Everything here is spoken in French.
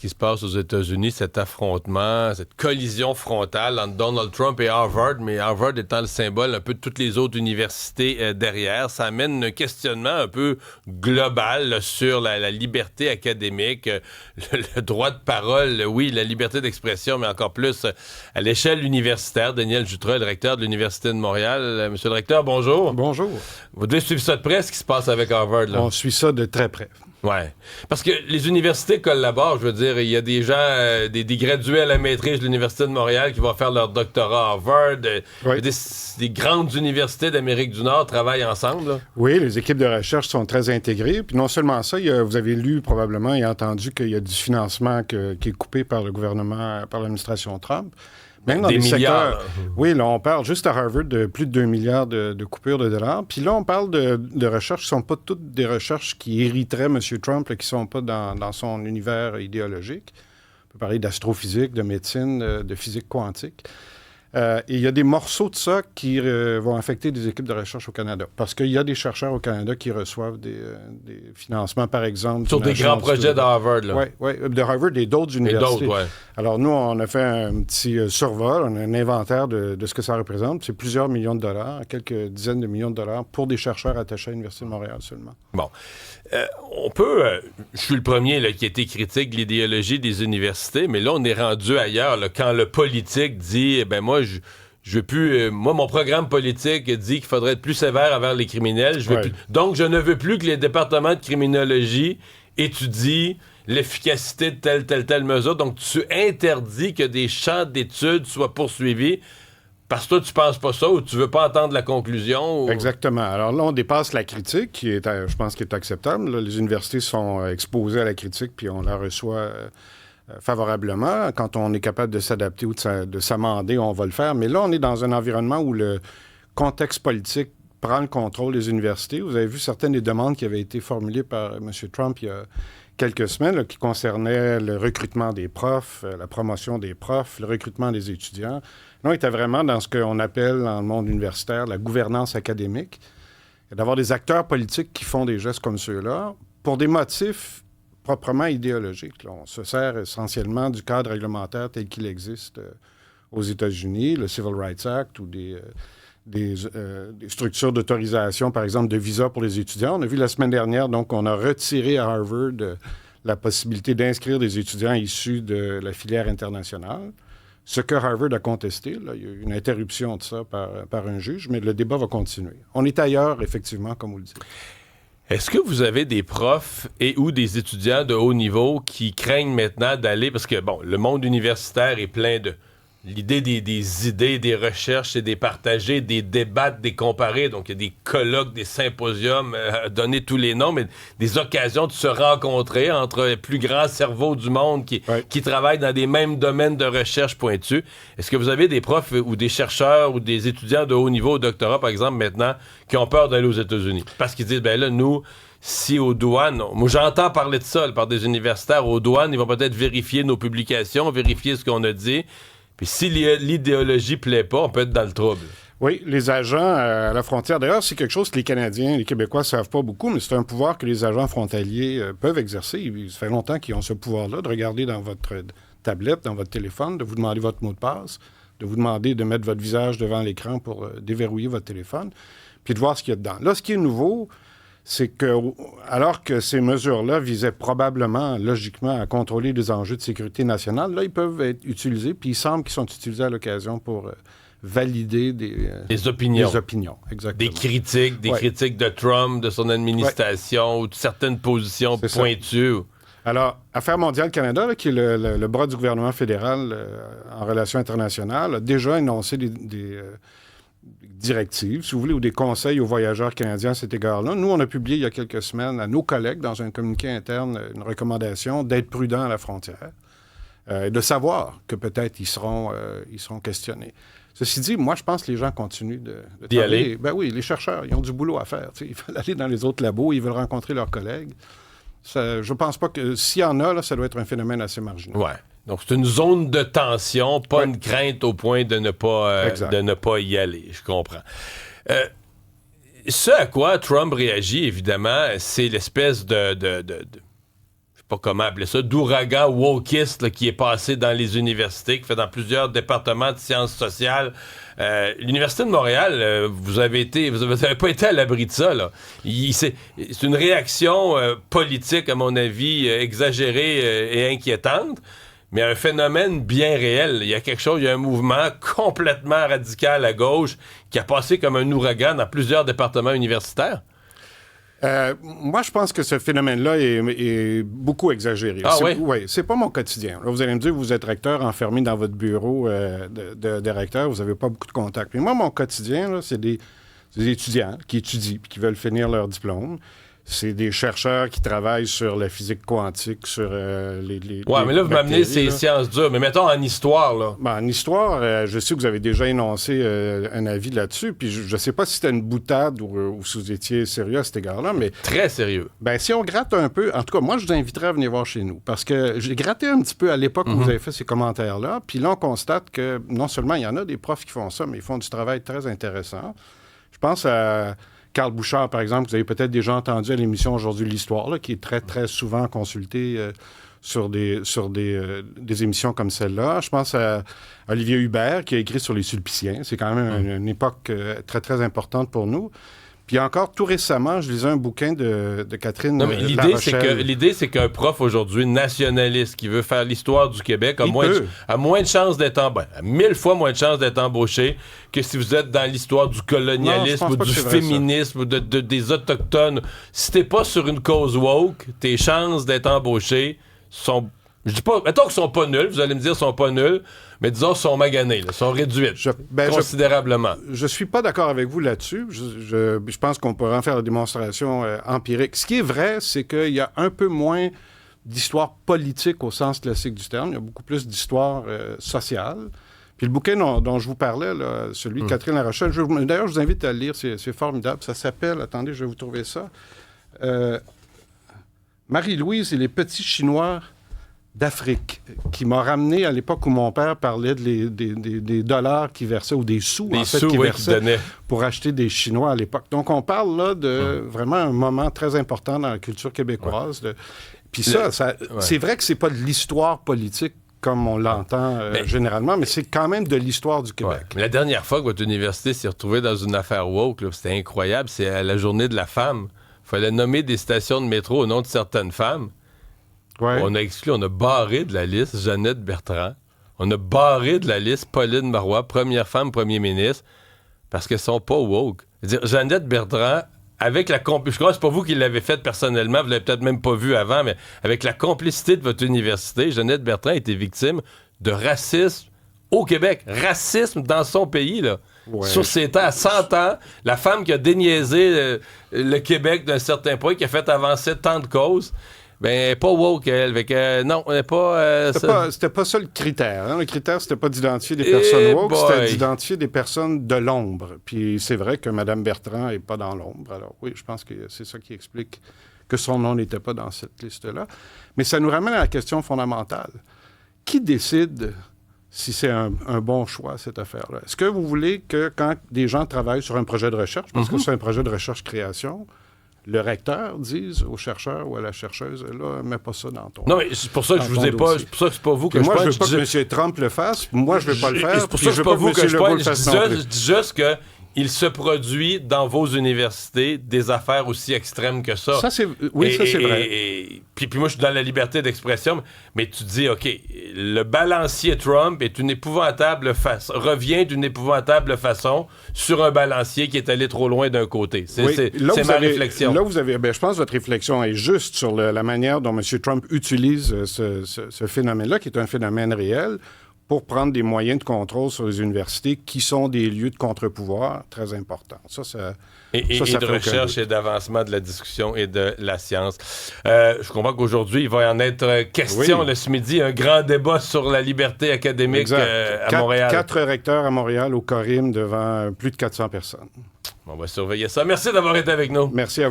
qui se passe aux États-Unis, cet affrontement, cette collision frontale entre Donald Trump et Harvard, mais Harvard étant le symbole un peu de toutes les autres universités derrière. Ça amène un questionnement un peu global là, sur la liberté académique, le droit de parole, oui, la liberté d'expression, mais encore plus à l'échelle universitaire. Daniel Jutra, le recteur de l'Université de Montréal. Monsieur le recteur, bonjour. Bonjour. Vous devez suivre ça de près, ce qui se passe avec Harvard, là. On suit ça de très près. Ouais. Parce que les universités collaborent, je veux dire, il y a des gens, des gradués à la maîtrise de l'Université de Montréal qui vont faire leur doctorat à Harvard. Oui. Des grandes universités d'Amérique du Nord travaillent ensemble, là. Oui, les équipes de recherche sont très intégrées. Puis non seulement ça, vous avez lu probablement et entendu qu'il y a du financement qui est coupé par le gouvernement, par l'administration Trump. Même dans des les milliards. secteurs. Oui, là, on parle juste à Harvard de plus de 2 milliards de coupures de dollars. Puis là, on parle de recherches qui ne sont pas toutes des recherches qui hériteraient M. Trump, là, qui ne sont pas dans son univers idéologique. On peut parler d'astrophysique, de médecine, de physique quantique. Et il y a des morceaux de ça qui vont affecter des équipes de recherche au Canada. Parce qu'il y a des chercheurs au Canada qui reçoivent des financements, par exemple. Sur des grands projets d'Harvard, là. Oui, de Harvard et d'autres universités. Et d'autres, ouais. Alors, nous, on a fait un petit survol, on a un inventaire de ce que ça représente. C'est plusieurs millions de dollars, quelques dizaines de millions de dollars pour des chercheurs attachés à l'Université de Montréal seulement. Bon. On peut... je suis le premier là, qui a été critique de l'idéologie des universités, mais là, on est rendu ailleurs. Là, quand le politique dit, moi, je veux plus... moi, mon programme politique dit qu'il faudrait être plus sévère envers les criminels. Donc, je ne veux plus que les départements de criminologie étudient l'efficacité de telle mesure. Donc, tu interdis que des champs d'études soient poursuivis parce que toi, tu penses pas ça ou tu veux pas entendre la conclusion. Ou... Exactement. Alors là, on dépasse la critique, qui est, je pense, qui est acceptable. Là, les universités sont exposées à la critique, puis on la reçoit favorablement. Quand on est capable de s'adapter ou de s'amender, on va le faire. Mais là, on est dans un environnement où le contexte politique prend le contrôle des universités. Vous avez vu certaines des demandes qui avaient été formulées par M. Trump il y a quelques semaines, là, qui concernaient le recrutement des profs, la promotion des profs, le recrutement des étudiants. Là, on était vraiment dans ce qu'on appelle dans le monde universitaire la gouvernance académique. Et d'avoir des acteurs politiques qui font des gestes comme ceux-là pour des motifs proprement idéologiques. Là, on se sert essentiellement du cadre réglementaire tel qu'il existe aux États-Unis, le Civil Rights Act ou des structures d'autorisation, par exemple, de visa pour les étudiants. On a vu la semaine dernière, donc, on a retiré à Harvard la possibilité d'inscrire des étudiants issus de la filière internationale. Ce que Harvard a contesté, là, il y a eu une interruption de ça par un juge, mais le débat va continuer. On est ailleurs, effectivement, comme vous le dites. Est-ce que vous avez des profs et ou des étudiants de haut niveau qui craignent maintenant d'aller... Parce que, bon, le monde universitaire est plein de... L'idée des idées, des recherches, c'est des partager, des débattre, des comparer. Donc, il y a des colloques, des symposiums, donner tous les noms, mais des occasions de se rencontrer entre les plus grands cerveaux du monde qui travaillent dans des mêmes domaines de recherche pointus. Est-ce que vous avez des profs ou des chercheurs ou des étudiants de haut niveau au doctorat, par exemple, maintenant, qui ont peur d'aller aux États-Unis? Parce qu'ils disent, nous... Si aux douanes, moi j'entends parler de ça par des universitaires, aux douanes, ils vont peut-être vérifier nos publications, vérifier ce qu'on a dit. Puis si l'idéologie plaît pas, on peut être dans le trouble. Oui, les agents à la frontière, d'ailleurs, c'est quelque chose que les Canadiens, les Québécois ne savent pas beaucoup, mais c'est un pouvoir que les agents frontaliers peuvent exercer. Ça fait longtemps qu'ils ont ce pouvoir-là de regarder dans votre tablette, dans votre téléphone, de vous demander votre mot de passe, de vous demander de mettre votre visage devant l'écran pour déverrouiller votre téléphone, puis de voir ce qu'il y a dedans. Là, ce qui est nouveau, c'est que, alors que ces mesures-là visaient probablement, logiquement, à contrôler des enjeux de sécurité nationale, là, ils peuvent être utilisés, puis il semble qu'ils sont utilisés à l'occasion pour valider des opinions. Des opinions, exactement. Des critiques de Trump, de son administration, ou de certaines positions pointues. Alors, Affaires mondiales Canada, là, qui est le bras du gouvernement fédéral en relations internationales, a déjà énoncé des directives, si vous voulez, ou des conseils aux voyageurs canadiens à cet égard-là. Nous, on a publié il y a quelques semaines à nos collègues, dans un communiqué interne, une recommandation d'être prudents à la frontière et de savoir que peut-être ils seront questionnés. Ceci dit, moi, je pense que les gens continuent de d'y travailler. aller. Ben oui, les chercheurs, ils ont du boulot à faire. Ils veulent aller dans les autres labos, ils veulent rencontrer leurs collègues. Ça, je pense pas que... S'il y en a, là, ça doit être un phénomène assez marginal. Ouais. Donc, c'est une zone de tension, pas une crainte au point de ne pas y aller. Je comprends. Ce à quoi Trump réagit, évidemment, c'est l'espèce de je sais pas comment appeler ça, d'ouragan wokiste là, qui est passé dans les universités, qui fait dans plusieurs départements de sciences sociales. L'Université de Montréal, vous avez pas été à l'abri de ça, là. C'est une réaction politique, à mon avis, exagérée et inquiétante, mais un phénomène bien réel. Il y a quelque chose, il y a un mouvement complètement radical à gauche qui a passé comme un ouragan dans plusieurs départements universitaires. Moi, je pense que ce phénomène-là est beaucoup exagéré. Ah oui? Oui, c'est pas mon quotidien. Là, vous allez me dire, vous êtes recteur enfermé dans votre bureau de recteur, vous n'avez pas beaucoup de contacts. Mais moi, mon quotidien, là, c'est des étudiants qui étudient et qui veulent finir leur diplôme. C'est des chercheurs qui travaillent sur la physique quantique, sur les Ouais, mais là, vous m'amenez ces là. Sciences dures. Mais mettons en histoire, là. Ben, en histoire, je sais que vous avez déjà énoncé un avis là-dessus, puis je ne sais pas si c'était une boutade ou si vous étiez sérieux à cet égard-là, mais... Très sérieux. Ben, si on gratte un peu... En tout cas, moi, je vous inviterais à venir voir chez nous, parce que j'ai gratté un petit peu à l'époque où vous avez fait ces commentaires-là, puis là, on constate que non seulement il y en a des profs qui font ça, mais ils font du travail très intéressant. Je pense à... Carl Bouchard, par exemple, vous avez peut-être déjà entendu à l'émission Aujourd'hui l'Histoire, là, qui est très, très souvent consultée sur des émissions comme celle-là. Je pense à Olivier Hubert, qui a écrit sur les Sulpiciens. C'est quand même une époque très, très importante pour nous. Puis encore tout récemment, je lisais un bouquin de Catherine Larochelle. L'idée, c'est qu'un prof aujourd'hui nationaliste qui veut faire l'histoire du Québec a moins de chances d'être embauché, 1000 fois moins de chances d'être embauché que si vous êtes dans l'histoire du colonialisme ou du féminisme ou des Autochtones. Si t'es pas sur une cause woke, tes chances d'être embauché sont... Je dis pas... Mettons qu'ils sont pas nuls, vous allez me dire sont pas nuls, mais disons sont maganés, là, sont réduites considérablement. Je suis pas d'accord avec vous là-dessus. Je pense qu'on pourrait en faire la démonstration empirique. Ce qui est vrai, c'est qu'il y a un peu moins d'histoire politique au sens classique du terme. Il y a beaucoup plus d'histoire sociale. Puis le bouquin dont je vous parlais, là, celui de Catherine Larochelle, d'ailleurs, je vous invite à le lire, c'est formidable. Ça s'appelle, attendez, je vais vous trouver ça, Marie-Louise et les petits Chinois d'Afrique, qui m'a ramené à l'époque où mon père parlait des dollars qu'il versait, ou des sous, qu'il versait pour acheter des Chinois à l'époque. Donc, on parle là de vraiment un moment très important dans la culture québécoise. Puis c'est vrai que c'est pas de l'histoire politique comme on l'entend généralement, mais c'est quand même de l'histoire du Québec. Ouais. La dernière fois que votre université s'est retrouvée dans une affaire woke, là, c'était incroyable, c'est à la journée de la femme. Il fallait nommer des stations de métro au nom de certaines femmes. Ouais. On a barré de la liste Jeannette Bertrand. On a barré de la liste Pauline Marois, première femme premier ministre, parce qu'elles sont pas woke. C'est-à-dire, Jeannette Bertrand, avec la complicité, je crois que c'est pas vous qui l'avez faite personnellement, vous l'avez peut-être même pas vu avant, mais avec la complicité de votre université, Jeannette Bertrand a été victime de racisme au Québec. Racisme dans son pays, là. Ouais. Sur ses temps, à 100 ans, la femme qui a déniaisé le Québec d'un certain point, qui a fait avancer tant de causes, ben, pas woke, elle. Non, on n'est pas... C'était pas ça le critère. Hein? Le critère, c'était pas d'identifier des personnes woke, c'était d'identifier des personnes de l'ombre. Puis c'est vrai que Mme Bertrand n'est pas dans l'ombre. Alors oui, je pense que c'est ça qui explique que son nom n'était pas dans cette liste-là. Mais ça nous ramène à la question fondamentale. Qui décide si c'est un bon choix, cette affaire-là? Est-ce que vous voulez que quand des gens travaillent sur un projet de recherche, parce que c'est un projet de recherche-création, le recteur dise au chercheur ou à la chercheuse, là, mets pas ça dans ton... Non, mais c'est pour ça que je vous ai pas... C'est pour ça que c'est pas vous que moi, je veux pas que M. Trump le fasse. Moi, je veux pas le faire. C'est pour ça que c'est pas vous que je parle. Je dis juste que il se produit dans vos universités des affaires aussi extrêmes que ça. Ça, c'est vrai. Puis moi, je suis dans la liberté d'expression, mais tu dis, OK, le balancier Trump est une épouvantable revient d'une épouvantable façon sur un balancier qui est allé trop loin d'un côté. C'est ma réflexion. Là, je pense que votre réflexion est juste sur la manière dont M. Trump utilise ce phénomène-là, qui est un phénomène réel, pour prendre des moyens de contrôle sur les universités qui sont des lieux de contre-pouvoir très importants. Et de recherche et d'avancement de la discussion et de la science. Je comprends qu'aujourd'hui, il va y en être question ce midi, un grand débat sur la liberté académique à Montréal. 4 recteurs à Montréal au Corim devant plus de 400 personnes. On va surveiller ça. Merci d'avoir été avec nous. Merci à vous.